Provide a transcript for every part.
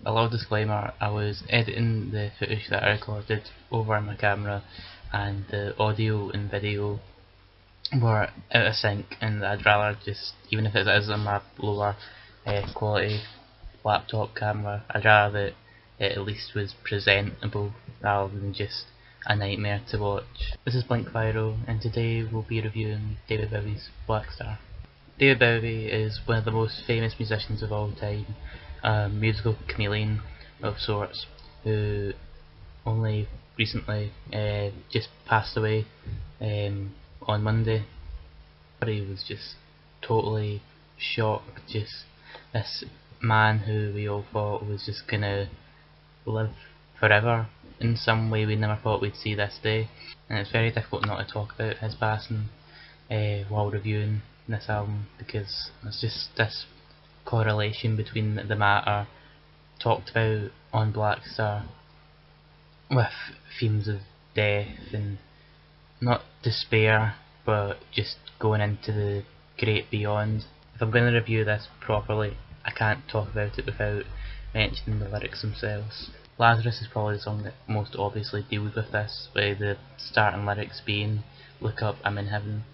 A little disclaimer, I was editing the footage that I recorded over on my camera and the audio and video were out of sync, and I'd rather just, even if it is on my lower quality laptop camera, I'd rather that it at least was presentable rather than just a nightmare to watch. This is Blink Viral, and today we'll be reviewing David Bowie's Blackstar. David Bowie is one of the most famous musicians of all time, a musical chameleon of sorts, who only recently just passed away on Monday. But he was just totally shocked, just this man who we all thought was just gonna live forever in some way we never thought we'd see this day, and it's very difficult not to talk about his passing while reviewing this album, because there's just this correlation between the matter talked about on Blackstar with themes of death and not despair but just going into the great beyond. If I'm going to review this properly, I can't talk about it without mentioning the lyrics themselves. Lazarus is probably the song that most obviously deals with this, with the starting lyrics being "Look up, I'm in heaven."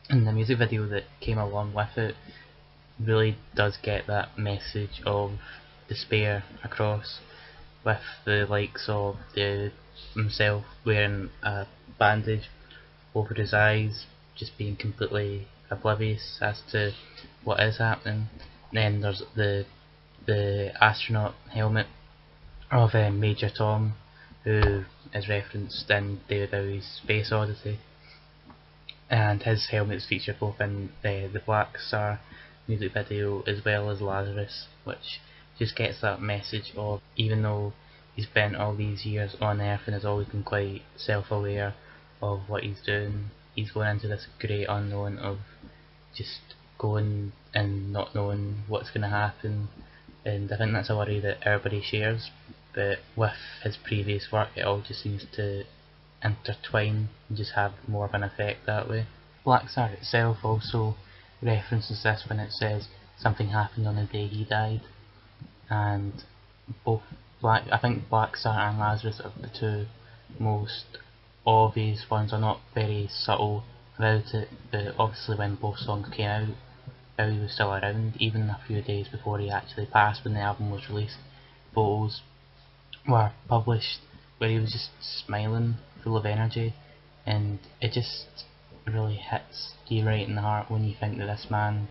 And the music video that came along with it really does get that message of despair across, with the likes of himself wearing a bandage over his eyes, just being completely oblivious as to what is happening. Then there's the astronaut helmet of Major Tom, who is referenced in David Bowie's Space Odyssey, and his helmets feature both in the Blackstar music video as well as Lazarus, which just gets that message of, even though he's spent all these years on Earth and has always been quite self-aware of what he's doing, he's going into this great unknown of just going and not knowing what's going to happen. And I think that's a worry that everybody shares, but with his previous work it all just seems to intertwine and just have more of an effect that way. Blackstar itself also references this when it says something happened on the day he died, and I think Blackstar and Lazarus are the two most obvious ones. Are not very subtle about it, but obviously when both songs came out, Bowie was still around, even a few days before he actually passed when the album was released. Photos were published where he was just smiling, full of energy, and it just really hits you right in the heart when you think that this man,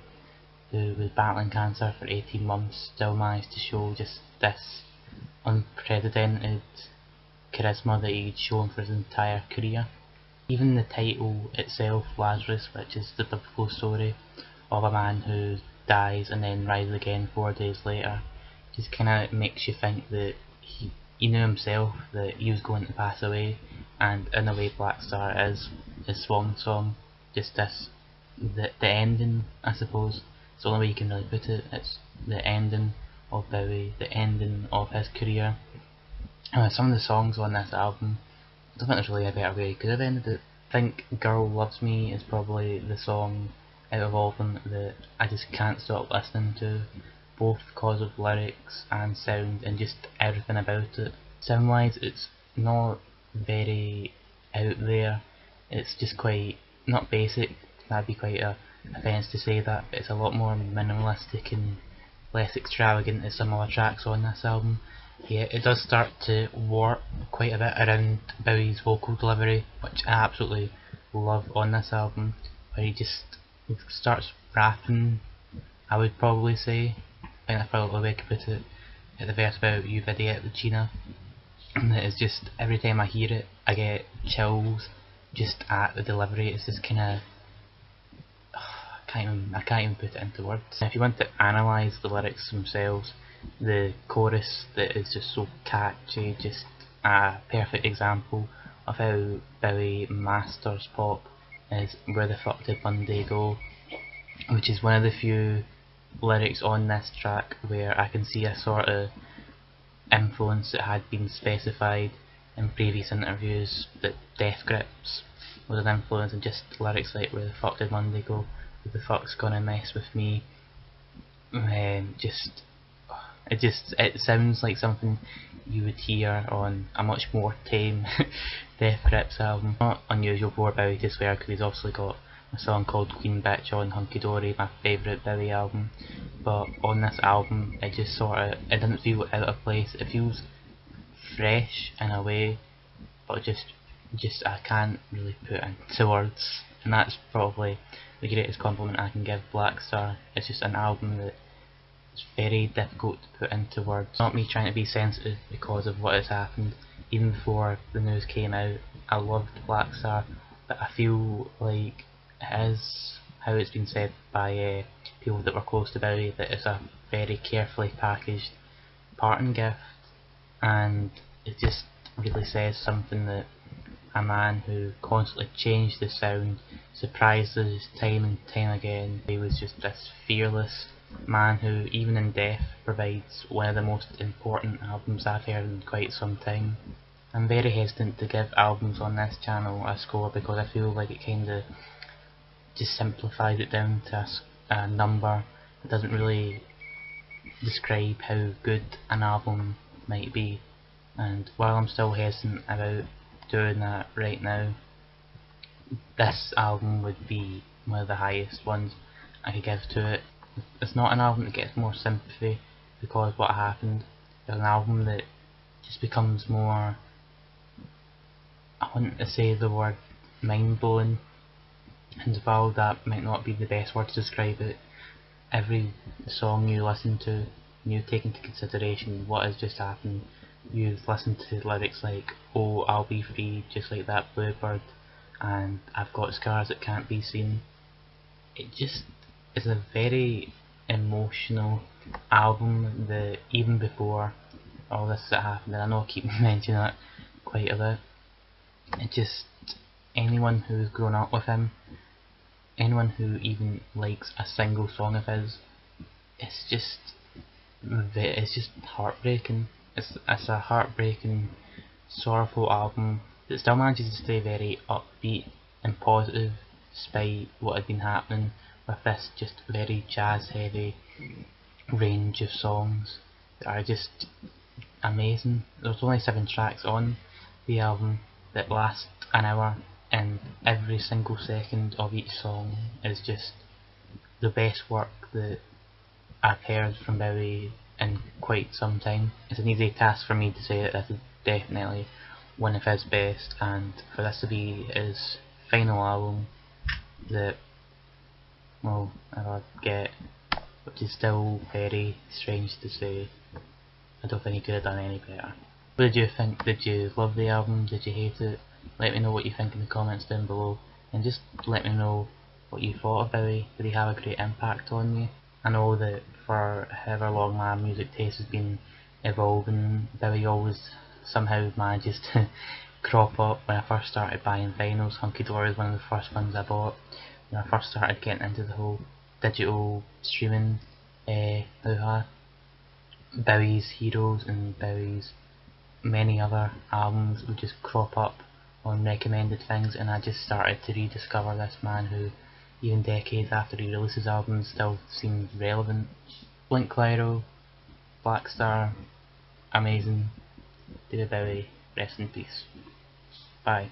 who was battling cancer for 18 months, still managed to show just this unprecedented charisma that he'd shown for his entire career. Even the title itself, Lazarus, which is the biblical story of a man who dies and then rises again 4 days later, just kind of makes you think that he knew himself that he was going to pass away, and in a way Blackstar is his swan song, just the ending, I suppose. It's the only way you can really put it. It's the ending of Bowie, the ending of his career. Some of the songs on this album, I don't think there's really a better way you could have ended it. I think Girl Loves Me is probably the song out of all of them that I just can't stop listening to, both because of lyrics and sound and just everything about it. Sound wise, it's not very out there, it's just quite, not basic, that'd be quite a offence to say that, but it's a lot more minimalistic and less extravagant as some other tracks on this album. Yeah, it does start to warp quite a bit around Bowie's vocal delivery, which I absolutely love on this album, where he just starts rapping, I would probably say. I think that's probably the way I could put it, at the verse about "You idiot, Regina." And it is just, every time I hear it, I get chills just at the delivery. It's just kind of, I can't even put it into words. If you want to analyse the lyrics themselves, the chorus that is just so catchy, just a perfect example of how Bowie masters pop, is "Where the fuck did Monday go?", which is one of the few lyrics on this track where I can see a sort of influence that had been specified in previous interviews, that Death Grips was an influence, and just lyrics like "Where the fuck did Monday go?", "Who the fuck's gonna mess with me?", just It sounds like something you would hear on a much more tame Death Grips album. Not unusual for Bowie to swear, because he's obviously got a song called Queen Bitch on Hunky Dory, my favourite Bowie album. But on this album, it just it doesn't feel out of place. It feels fresh in a way, but just I can't really put into words. And that's probably the greatest compliment I can give Blackstar. It's just an album that it's very difficult to put into words. Not me trying to be sensitive because of what has happened. Even before the news came out, I loved Blackstar, but I feel like it is, how it's been said by people that were close to Bowie, that it's a very carefully packaged parting gift, and it just really says something that a man who constantly changed the sound, surprised us time and time again. He was just this fearless man who, even in death, provides one of the most important albums I've heard in quite some time. I'm very hesitant to give albums on this channel a score because I feel like it kinda just simplifies it down to a number. It doesn't really describe how good an album might be, and while I'm still hesitant about doing that right now, this album would be one of the highest ones I could give to it. It's not an album that gets more sympathy because what happened. It's an album that just becomes more, I want to say the word mind blowing, and while that might not be the best word to describe it, every song you listen to, you take into consideration what has just happened. You've listened to lyrics like, "Oh, I'll be free just like that bluebird," and "I've got scars that can't be seen." It just is a very emotional album that even before all this that happened, and I know I keep mentioning that quite a bit, it just, anyone who's grown up with him, anyone who even likes a single song of his, it's just heartbreaking. It's a heartbreaking, sorrowful album that still manages to stay very upbeat and positive despite what had been happening with this just very jazz heavy range of songs that are just amazing. There's only 7 tracks on the album that last an hour, and every single second of each song is just the best work that I've heard from Bowie in quite some time. It's an easy task for me to say that this is definitely one of his best, and for this to be his final album that we'll ever get, which is still very strange to say. I don't think he could have done any better. What did you think? Did you love the album? Did you hate it? Let me know what you think in the comments down below, and just let me know what you thought of Bowie. Did he have a great impact on you? I know that for however long my music taste has been evolving, Bowie always somehow manages to crop up. When I first started buying vinyls, Hunky Dory was one of the first ones I bought. When I first started getting into the whole digital streaming hoo-ha, Bowie's Heroes and Bowie's many other albums would just crop up on recommended things, and I just started to rediscover this man who, even decades after he releases albums, still seems relevant. Blink Clyro, Blackstar, amazing. David Bowie, rest in peace. Bye.